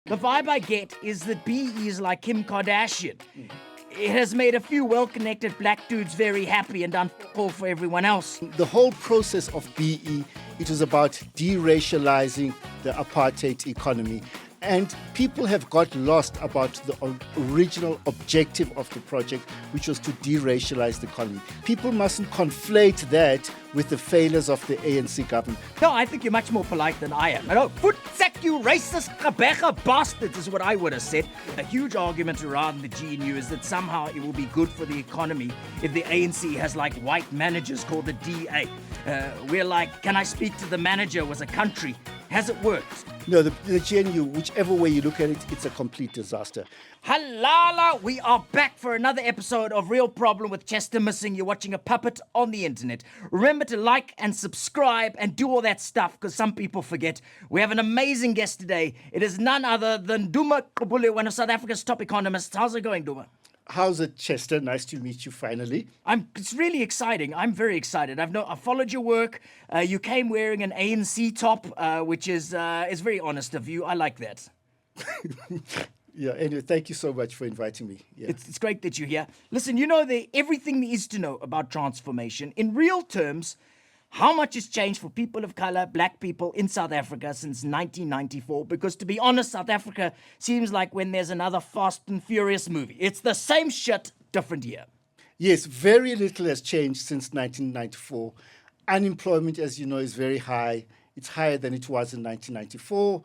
The vibe I get is that BE is like Kim Kardashian. It has made a few well-connected black dudes very happy and done all for everyone else. The whole process of BE, it was about deracializing the apartheid economy. And people have got lost about the original objective of the project, which was to deracialize the economy. People mustn't conflate that with the failures of the ANC government. No, I think you're much more polite than I am. Foot sack, you racist Rebecca bastards, is what I would have said. A huge argument around the GNU is that somehow it will be good for the economy if the ANC has like white managers called the DA. We're like, can I speak to the manager was a country? Has it worked? No, the GNU, whichever way you look at it, it's a complete disaster. Halala, we are back for another episode of Real Problem with Chester Missing. You're watching a puppet on the internet. Remember to like and subscribe and do all that stuff because some people forget. We have an amazing guest today. It is none other than Duma Gqubule, one of South Africa's top economists. How's it going, Duma? How's it, Chester? Nice to meet you finally. It's really exciting. I'm very excited. I've followed your work. You came wearing an ANC top, which is very honest of you. I like that. Yeah, anyway, thank you so much for inviting me. Yeah. It's great that you're here. Listen, you know everything there is to know about transformation. In real terms, how much has changed for people of color, black people in South Africa since 1994? Because to be honest, South Africa seems like when there's another Fast and Furious movie. It's the same shit, different year. Yes, very little has changed since 1994. Unemployment, as you know, is very high. It's higher than it was in 1994.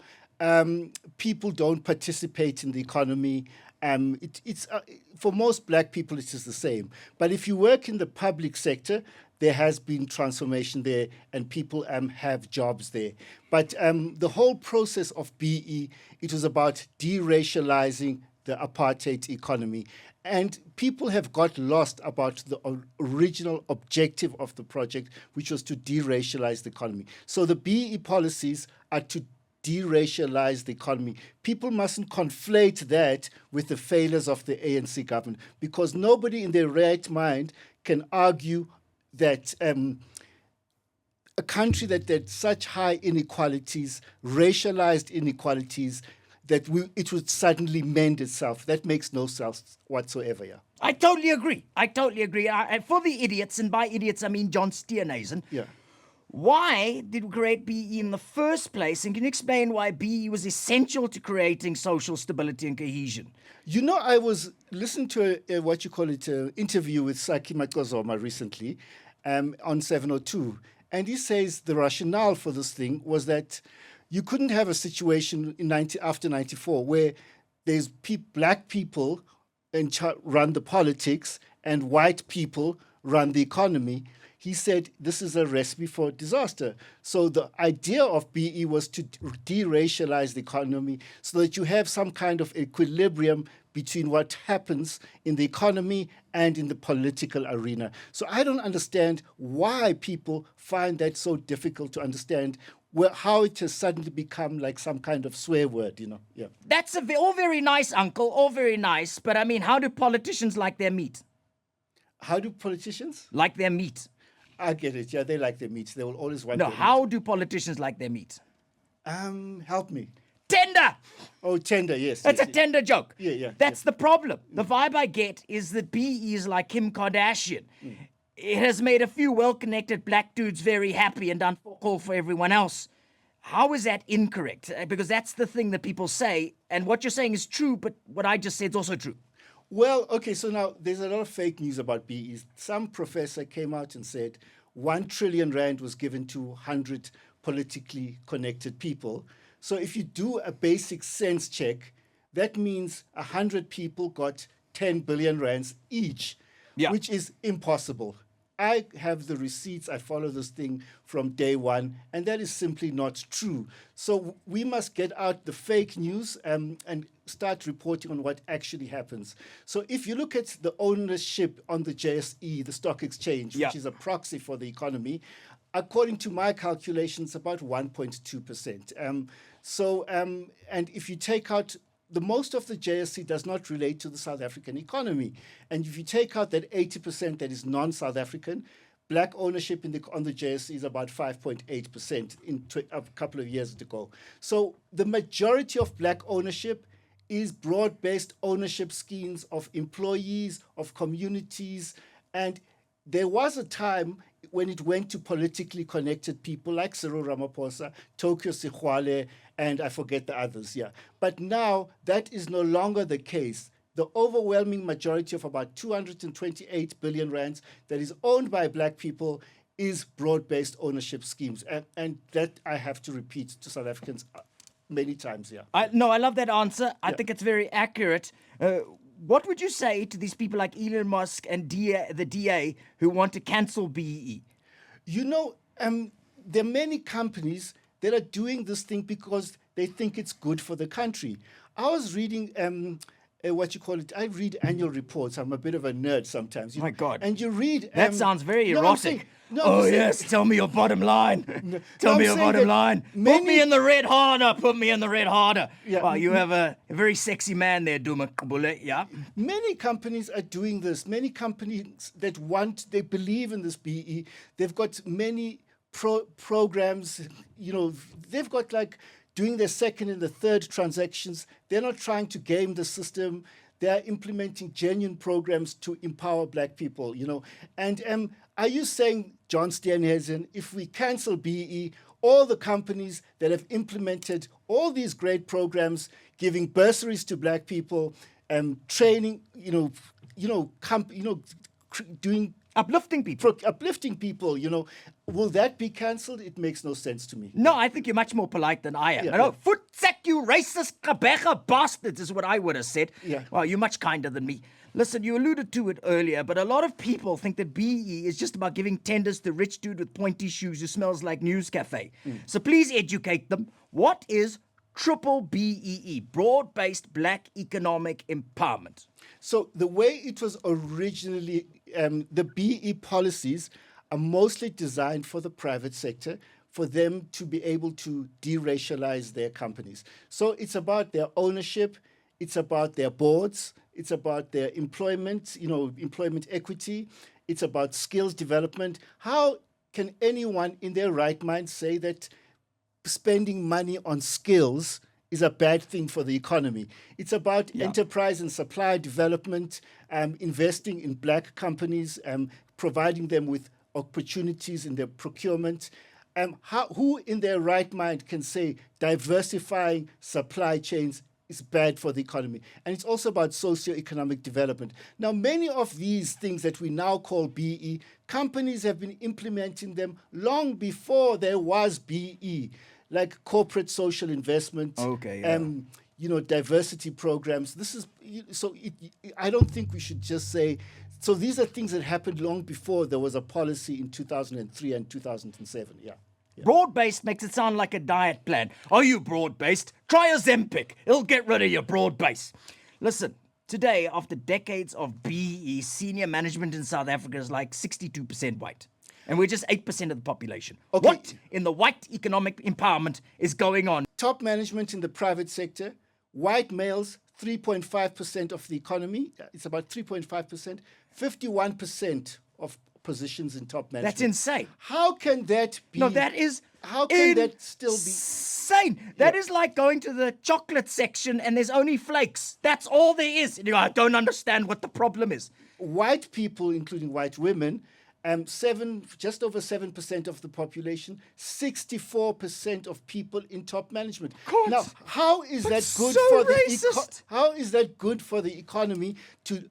People don't participate in the economy. It's for most black people, it is the same. But if you work in the public sector, there has been transformation there and people have jobs there. But the whole process of BE, it was about deracializing the apartheid economy. And people have got lost about the original objective of the project, which was to deracialize the economy. So the BE policies are to deracialize the economy. People mustn't conflate that with the failures of the ANC government because nobody in their right mind can argue that a country that had such high inequalities, racialized inequalities, that it would suddenly mend itself. That makes no sense whatsoever, yeah. I totally agree. And for the idiots, and by idiots I mean John Steenhuisen, Yeah. why did we create BE in the first place? And can you explain why BE was essential to creating social stability and cohesion? You know, I was listening to an interview with Saki Makozoma recently on 702. And he says the rationale for this thing was that you couldn't have a situation after 94 where there's black people run the politics and white people run the economy. He said this is a recipe for disaster. So the idea of BE was to deracialize the economy so that you have some kind of equilibrium between what happens in the economy and in the political arena. So I don't understand why people find that so difficult to understand, how it has suddenly become like some kind of swear word, you know. Yeah. That's all very nice, uncle, all very nice. But I mean, how do politicians like their meat? How do politicians? Like their meat. I get it. Yeah, they like their meat. They will always want No, their how do politicians like their meat? Help me. Tender! Oh, tender, yes. That's yes, a tender joke. Yeah. That's the problem. The vibe I get is that BE is like Kim Kardashian. It has made a few well-connected black dudes very happy and done all for everyone else. How is that incorrect? Because that's the thing that people say, and what you're saying is true, but what I just said is also true. Well, okay, so now there's a lot of fake news about BE. Some professor came out and said 1 trillion rand was given to 100 politically connected people. So if you do a basic sense check, that means 100 people got 10 billion rands each, which is impossible. I have the receipts. I follow this thing from day one, and that is simply not true. So we must get out the fake news and start reporting on what actually happens. So if you look at the ownership on the JSE, the stock exchange, which is a proxy for the economy, according to my calculations, about 1.2%. And if you take out the most of the JSE does not relate to the South African economy. And if you take out that 80% that is non-South African, black ownership on the JSE is about 5.8% a couple of years ago. So the majority of black ownership is broad-based ownership schemes of employees, of communities, and there was a time when it went to politically connected people like Cyril Ramaphosa, Tokyo Sexwale, and I forget the others, yeah. But now that is no longer the case. The overwhelming majority of about 228 billion rands that is owned by black people is broad-based ownership schemes. And that I have to repeat to South Africans many times, yeah. I love that answer. I think it's very accurate. What would you say to these people like Elon Musk and the DA who want to cancel BEE? You know, there are many companies that are doing this thing because they think it's good for the country. I was reading I read annual reports. I'm a bit of a nerd sometimes. My God. And you read... that sounds very erotic. Yes, tell me your bottom line. Tell me your bottom line. Put me in the red harder. Put me in the red harder. Yeah. Wow, you have a very sexy man there, Duma Gqubule. Yeah. Many companies are doing this. Many companies they believe in this BE. They've got many programs, they've got doing their second and the third transactions. They're not trying to game the system. They're implementing genuine programs to empower black people, And are you saying, John Steenhuisen, if we cancel BE, all the companies that have implemented all these great programs, giving bursaries to black people, training, doing uplifting people. Will that be cancelled? It makes no sense to me. No, I think you're much more polite than I am. Footsack, you racist Gqubule bastards is what I would have said. Yeah. Well, you're much kinder than me. Listen, you alluded to it earlier, but a lot of people think that BE is just about giving tenders to rich dude with pointy shoes who smells like News Cafe. So please educate them. What is triple BEE, broad-based black economic empowerment? So the way it was originally, the BE policies are mostly designed for the private sector, for them to be able to deracialize their companies. So it's about their ownership, it's about their boards, it's about their employment, employment equity, it's about skills development. How can anyone in their right mind say that spending money on skills is a bad thing for the economy? It's about enterprise and supply development, investing in black companies, providing them with opportunities in their procurement. Who in their right mind can say diversifying supply chains is bad for the economy? And it's also about socio-economic development. Now, many of these things that we now call BE, companies have been implementing them long before there was BE, like corporate social investment, diversity programs. I don't think we should just say, so these are things that happened long before there was a policy in 2003 and 2007, yeah. Broad-based makes it sound like a diet plan. Are you broad-based? Try Ozempic. It'll get rid of your broad base. Listen, today, after decades of BE, senior management in South Africa is like 62% white. And we're just 8% of the population. Okay. What in the white economic empowerment is going on? Top management in the private sector, white males, 3.5% of the economy. It's about 3.5%. 51% of positions in top management. That's insane. How can that be? No, that is How can that still be? Insane. That is like going to the chocolate section and there's only flakes. That's all there is. I don't understand what the problem is. White people, including white women, just over 7% of the population, 64% of people in top management. God, now, how is that good so for racist. How is that good for the economy to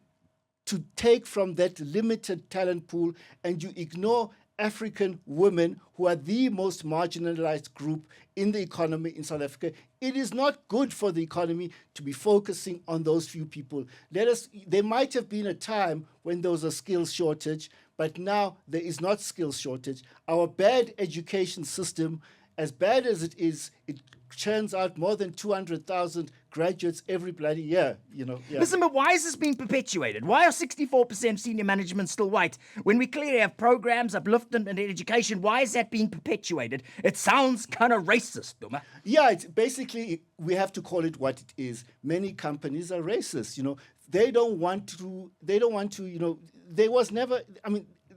take from that limited talent pool and you ignore African women who are the most marginalized group in the economy in South Africa? It is not good for the economy to be focusing on those few people. There might have been a time when there was a skills shortage, but now there is not skills shortage. Our bad education system, as bad as it is, it churns out more than 200,000 graduates every bloody year. Yeah. Listen, but why is this being perpetuated? Why are 64% senior management still white? When we clearly have programs, upliftment and education, why is that being perpetuated? It sounds kind of racist, Duma. Yeah, it's basically, we have to call it what it is. Many companies are racist, They don't want to, there was never,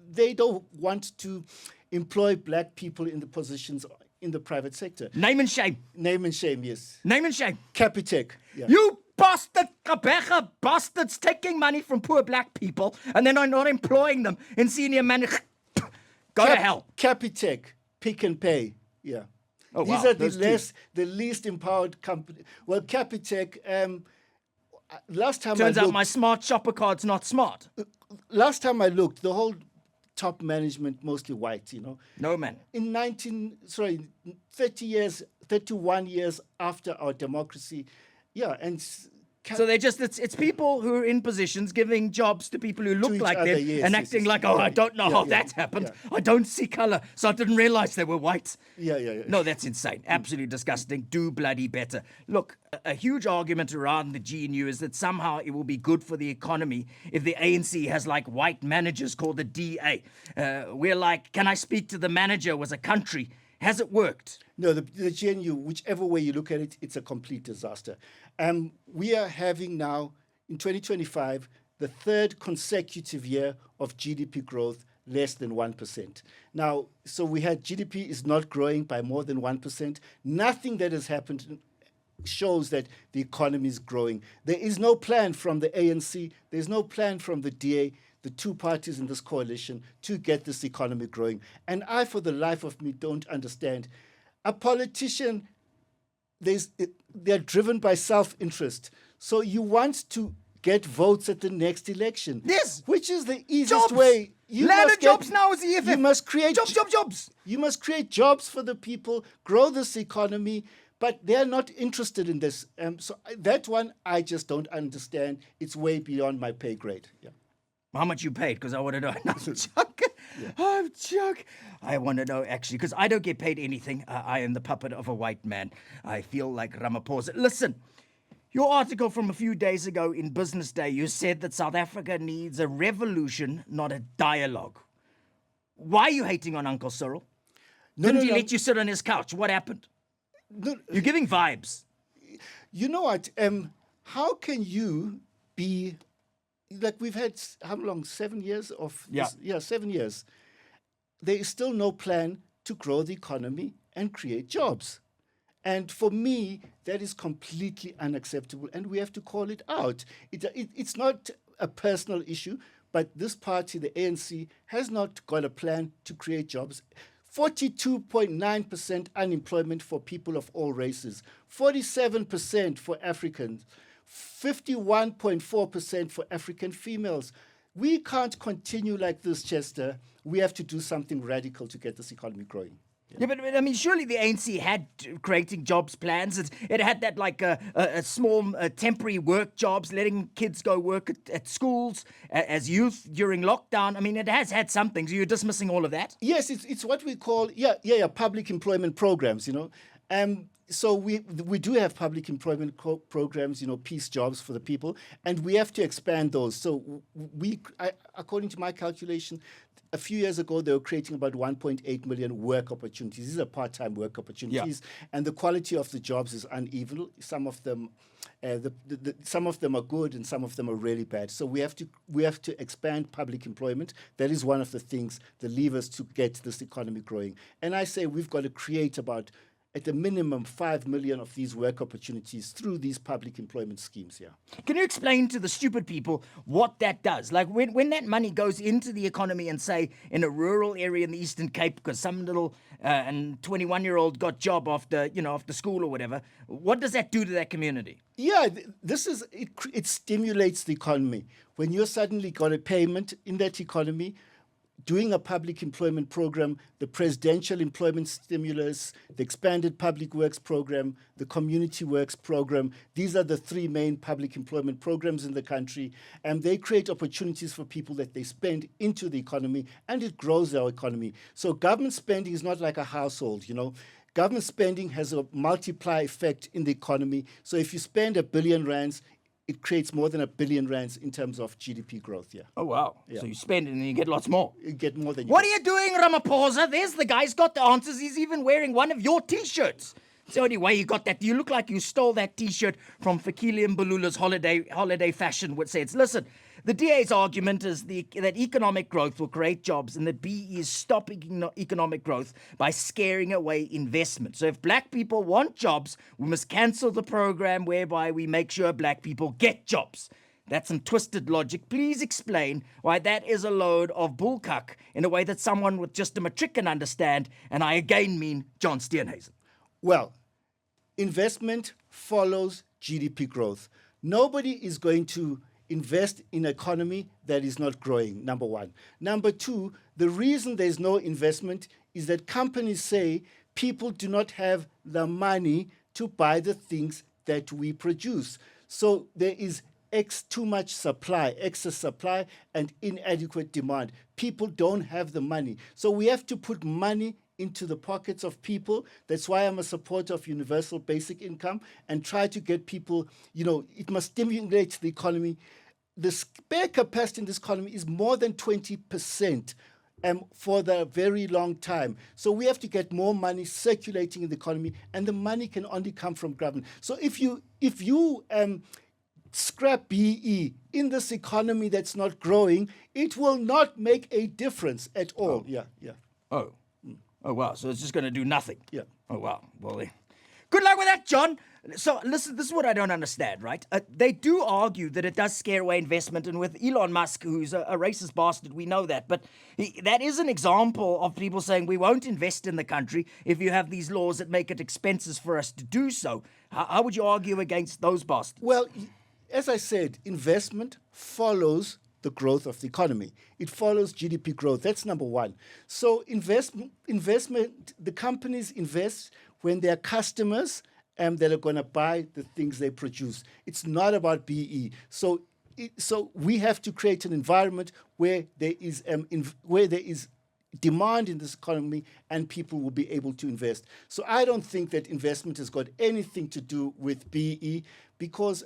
they don't want to employ black people in the positions in the private sector. Name and shame. Name and shame, yes. Name and shame. Capitec. Yeah. You bastard, Gqubule bastards taking money from poor black people and then are not employing them in senior management. Go to hell. Capitec, Pick and Pay. Yeah. Oh, These wow. are the least empowered company. Well, Capitec, last time Turns I out looked, my smart shopper card's not smart. last time I looked, the whole top management mostly white, No, man. In 31 years after our democracy, and So they're just, it's people who are in positions giving jobs to people who look each like other, them yes, and yes, acting yes. like, I don't know how that happened. I don't see color, so I didn't realize they were white. Yeah. No, that's insane. Absolutely disgusting. Do bloody better. Look, a huge argument around the GNU is that somehow it will be good for the economy if the ANC has like white managers called the DA. We're like, can I speak to the manager was a country? Has it worked? No, the GNU, whichever way you look at it, it's a complete disaster. We are having now, in 2025, the third consecutive year of GDP growth less than 1%. Now, so we had GDP is not growing by more than 1%. Nothing that has happened shows that the economy is growing. There is no plan from the ANC. There's no plan from the DA, the two parties in this coalition, to get this economy growing. And I, for the life of me, don't understand. A politician, they're driven by self-interest. So you want to get votes at the next election. Yes. Which is the easiest Jobs. way. Ladder jobs now is the EFF. You must create jobs. You must create jobs for the people, grow this economy, but they're not interested in this. So that one, I just don't understand. It's way beyond my pay grade. Yeah. How much you paid? Because I want to know. No, I'm joking. I'm joking. I want to know, actually, because I don't get paid anything. I am the puppet of a white man. I feel like Ramaphosa. Listen, your article from a few days ago in Business Day, you said that South Africa needs a revolution, not a dialogue. Why are you hating on Uncle Cyril? Didn't he let you sit on his couch? What happened? No, You're giving vibes. You know what? How can you be... Like we've had, how long? 7 years of... Yeah. 7 years. There is still no plan to grow the economy and create jobs. And for me, that is completely unacceptable, and we have to call it out. It's not a personal issue, but this party, the ANC, has not got a plan to create jobs. 42.9% unemployment for people of all races, 47% for Africans, 51.4% for African females. We can't continue like this, Chester. We have to do something radical to get this economy growing. Yeah, but I mean, surely the ANC had creating jobs plans. It had that like a small temporary work jobs, letting kids go work at schools as youth during lockdown. I mean, it has had some things. You're dismissing all of that? Yes, it's what we call public employment programs. So we do have public employment programs, peace jobs for the people, and we have to expand those. So according to my calculation, a few years ago, they were creating about 1.8 million work opportunities. These are part-time work opportunities, and the quality of the jobs is uneven. Some of them, some of them are good, and some of them are really bad. So we have to expand public employment. That is one of the things, the levers to get this economy growing. And I say we've got to create about, at a minimum, 5 million of these work opportunities through these public employment schemes. Yeah. Can you explain to the stupid people what that does? Like when that money goes into the economy and say in a rural area in the Eastern Cape because some little and 21-year-old got job after school or whatever, what does that do to that community? Yeah, it stimulates the economy. When you're suddenly got a payment in that economy, doing a public employment program, the presidential employment stimulus, the expanded public works program, the community works program. These are the three main public employment programs in the country, and they create opportunities for people that they spend into the economy, and it grows our economy. So government spending is not like a household, Government spending has a multiply effect in the economy. So if you spend R1 billion, it creates more than R1 billion in terms of GDP growth, yeah. Oh, wow. Yeah. So you spend it and you get lots more. You get more than you What are you doing, Ramaphosa? There's the guy's got the answers. He's even wearing one of your T-shirts. It's the only way you got that. You look like you stole that T-shirt from Fikile Mbalula's holiday fashion, which says, listen, The DA's argument is that economic growth will create jobs and that BE is stopping economic growth by scaring away investment. So if black people want jobs, we must cancel the program whereby we make sure black people get jobs. That's some twisted logic. Please explain why that is a load of bullcuck in a way that someone with just a matric can understand, and I again mean John Steenhuisen. Well, investment follows GDP growth. Nobody is going to invest in an economy that is not growing, number one. Number two, the reason there's no investment is that companies say people do not have the money to buy the things that we produce. So there is too much supply, excess supply, and inadequate demand. People don't have the money. So we have to put money into the pockets of people. That's why I'm a supporter of universal basic income and try to get people, it must stimulate the economy. The spare capacity in this economy is more than 20% for the very long time. So we have to get more money circulating in the economy, and the money can only come from government. So if you scrap BE in this economy that's not growing, it will not make a difference at all. Oh, wow. So it's just going to do nothing. Yeah. Oh, wow. Well, good luck with that, John. So listen, this is what I don't understand, right? They do argue that it does scare away investment. And with Elon Musk, who's a racist bastard, we know that. But that is an example of people saying we won't invest in the country if you have these laws that make it expensive for us to do so. How would you argue against those bastards? Well, as I said, investment follows the growth of the economy. It follows GDP growth. That's number one. So investment, the companies invest when there are customers that are going to buy the things they produce. It's not about BE. So we have to create an environment where there is demand in this economy and people will be able to invest. So I don't think that investment has got anything to do with BE because,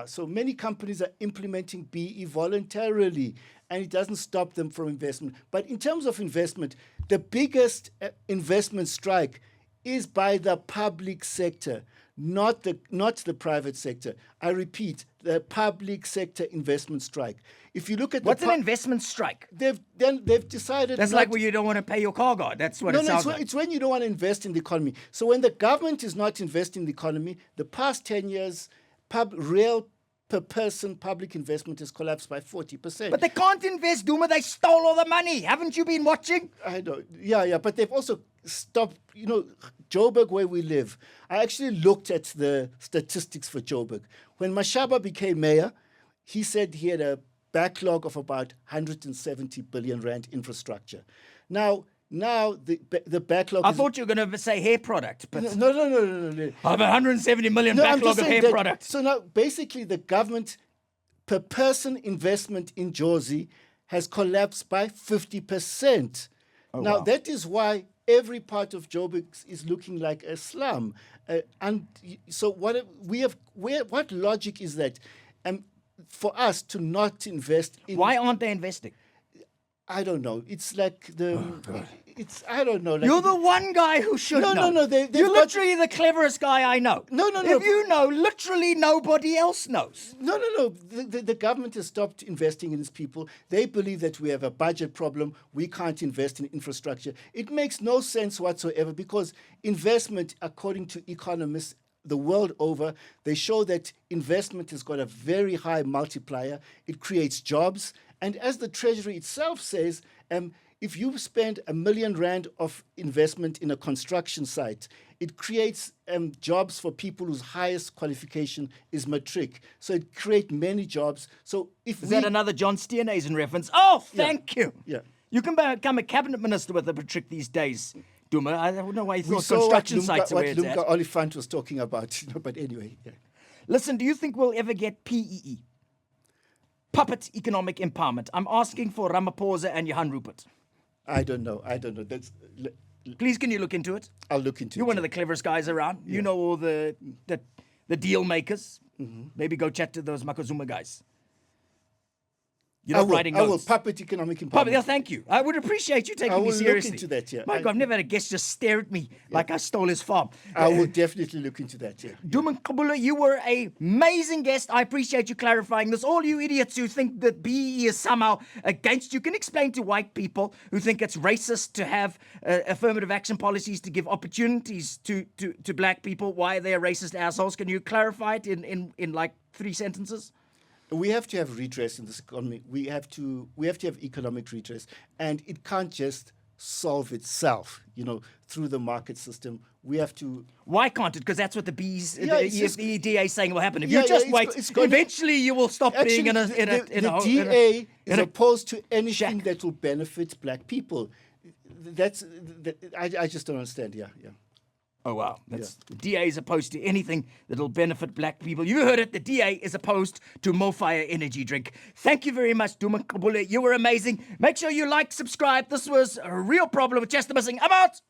so many companies are implementing BE voluntarily and it doesn't stop them from investment. But in terms of investment, the biggest investment strike is by the public sector, not the private sector. I repeat, the public sector investment strike. If you look at what's an investment strike? They've decided that's like when you don't want to pay your car guard. That's what it sounds like. It's when you don't want to invest in the economy. So when the government is not investing in the economy, the past 10 years, real per person public investment has collapsed by 40%. But they can't invest, Duma. They stole all the money. Haven't you been watching? I know. Yeah. But they've also stopped, Joburg, where we live. I actually looked at the statistics for Joburg. When Mashaba became mayor, he said he had a backlog of about 170 billion rand infrastructure. Now the backlog. I thought you were going to say hair product, but no. I have 170 million backlog of hair product. So now, basically, the government per person investment in Jersey has collapsed by 50%. Now that is why every part of Joburg is looking like a slum. And so what logic is that? For us to not invest in. Why aren't they investing? I don't know. It's like I don't know. Like you're the one guy who should know. No. You're literally the cleverest guy I know. No. If you know, literally nobody else knows. No. The government has stopped investing in its people. They believe that we have a budget problem. We can't invest in infrastructure. It makes no sense whatsoever because investment, according to economists the world over, they show that investment has got a very high multiplier. It creates jobs. And as the Treasury itself says, if you spend R1 million of investment in a construction site, it creates jobs for people whose highest qualification is matric. So it creates many jobs. So is that another John Steenhuisen reference? Oh, thank you. Yeah. You can become a cabinet minister with a matric these days, Duma. I don't know why you thought construction sites are where it's at. What Lumka Oliphant was talking about. But anyway. Yeah. Listen, do you think we'll ever get PEE? Puppet economic empowerment. I'm asking for Ramaphosa and Johan Rupert. I don't know. Please, can you look into it? I'll look into it. You're one of the cleverest guys around. Yeah. You know all the deal makers. Mm-hmm. Maybe go chat to those Makazuma guys. You're not writing I will. notes. Puppet economic Probably, empowerment. thank you. I would appreciate you I taking me will seriously. look into that, yeah. Mike, I've never had a guest just stare at me like I stole his farm. I will definitely look into that, yeah. Duma Gqubule, you were an amazing guest. I appreciate you clarifying this. All you idiots who think that BEE is somehow against you can explain to white people who think it's racist to have affirmative action policies to give opportunities to black people why they're racist assholes. Can you clarify it in like 3 sentences? We have to have redress in this economy. We have to have economic redress, and it can't just solve itself, through the market system. We have to. Why can't it? Because that's what the EDA is saying will happen. If Yeah, you just yeah, wait, it's going to- eventually you will stop being in a. The DA is opposed to anything that will benefit black people. I just don't understand. Yeah. Oh, wow. The DA is opposed to anything that'll benefit black people. You heard it. The DA is opposed to Mofire energy drink. Thank you very much, Duma Gqubule. You were amazing. Make sure you like, subscribe. This was a real problem with Chester Missing. I'm out.